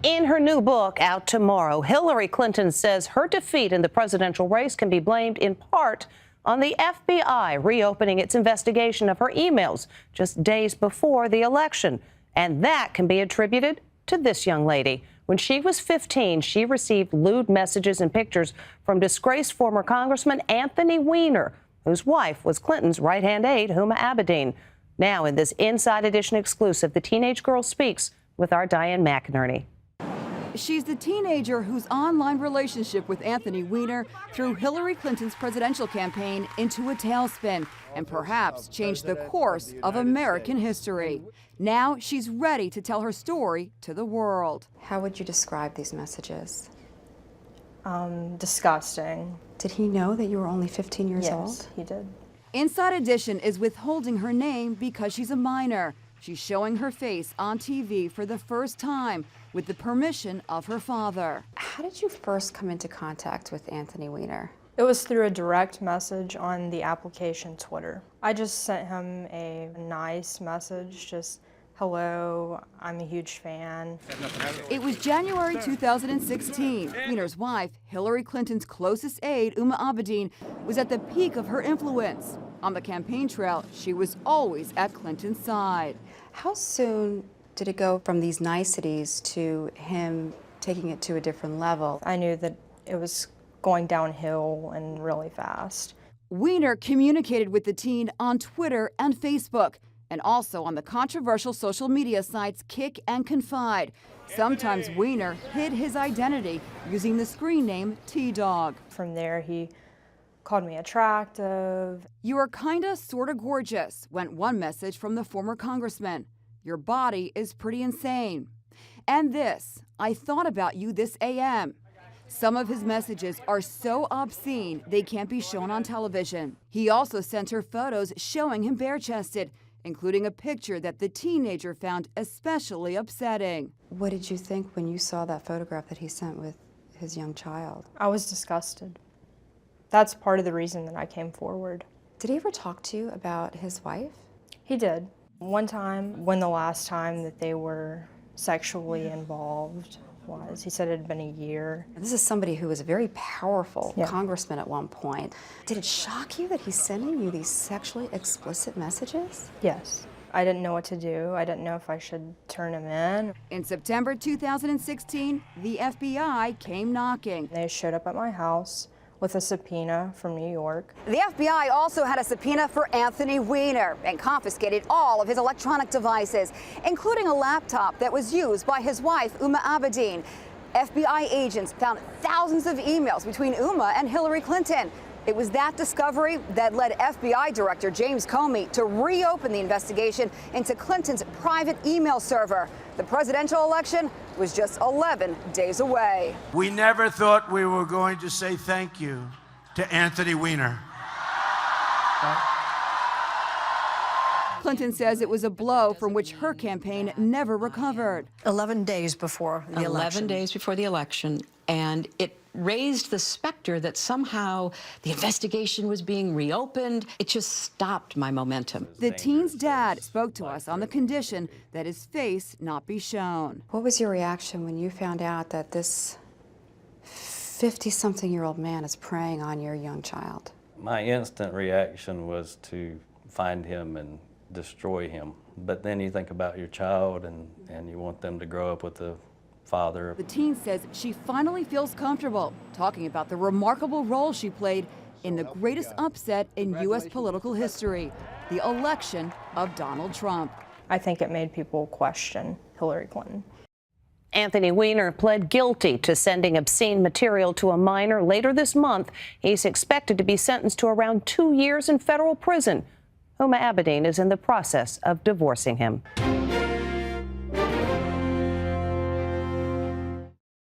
In her new book, out tomorrow, Hillary Clinton says her defeat in the presidential race can be blamed in part on the FBI reopening its investigation of her emails just days before the election. And that can be attributed to this young lady. When she was 15, she received lewd messages and pictures from disgraced former Congressman Anthony Weiner, whose wife was Clinton's right-hand aide, Huma Abedin. Now, in this Inside Edition exclusive, the teenage girl speaks with our Diane McInerney. She's the teenager whose online relationship with Anthony Weiner threw Hillary Clinton's presidential campaign into a tailspin and perhaps changed the course of American history. Now she's ready to tell her story to the world. How would you describe these messages? Disgusting. Did he know that you were only 15 years old? Yes, he did. Inside Edition is withholding her name because she's a minor. She's showing her face on TV for the first time with the permission of her father. How did you first come into contact with Anthony Weiner? It was through a direct message on the application Twitter. I just sent him a nice message, just, hello, I'm a huge fan. It was January 2016. Weiner's wife, Hillary Clinton's closest aide, Huma Abedin, was at the peak of her influence. On the campaign trail, she was always at Clinton's side. How soon did it go from these niceties to him taking it to a different level? I knew that it was going downhill and really fast. Weiner communicated with the teen on Twitter and Facebook, and also on the controversial social media sites Kick and Confide. Sometimes Weiner hid his identity using the screen name T-Dog. From there, he called me attractive. You are kinda, sorta gorgeous, went one message from the former congressman. Your body is pretty insane. And this, I thought about you this AM. Some of his messages are so obscene they can't be shown on television. He also sent her photos showing him bare-chested, including a picture that the teenager found especially upsetting. What did you think when you saw that photograph that he sent with his young child? I was disgusted. That's part of the reason that I came forward. Did he ever talk to you about his wife? He did. One time, when the last time that they were sexually involved was, he said it had been a year. This is somebody who was a very powerful congressman at one point. Did it shock you that he's sending you these sexually explicit messages? Yes. I didn't know what to do. I didn't know if I should turn him in. In September 2016, the FBI came knocking. They showed up at my house with a subpoena from New York. The FBI also had a subpoena for Anthony Weiner and confiscated all of his electronic devices, including a laptop that was used by his wife, Huma Abedin. FBI agents found thousands of emails between Huma and Hillary Clinton. It was that discovery that led FBI Director James Comey to reopen the investigation into Clinton's private email server. The presidential election was just 11 days away. We never thought we were going to say thank you to Anthony Weiner. Clinton says it was a blow from which her campaign never recovered. 11 days before the election. 11 days before the election, and it raised the specter that somehow the investigation was being reopened. It just stopped my momentum. The teen's dad spoke to us on the condition that his face not be shown. What was your reaction when you found out that this 50-something-year-old man is preying on your young child? My instant reaction was to find him and destroy him. But then you think about your child and you want them to grow up with the father. The teen says she finally feels comfortable talking about the remarkable role she played in the greatest upset in U.S. political history, the election of Donald Trump. I think it made people question Hillary Clinton. Anthony Weiner pled guilty to sending obscene material to a minor. Later this month, he's expected to be sentenced to around 2 years in federal prison. Huma Abedin is in the process of divorcing him.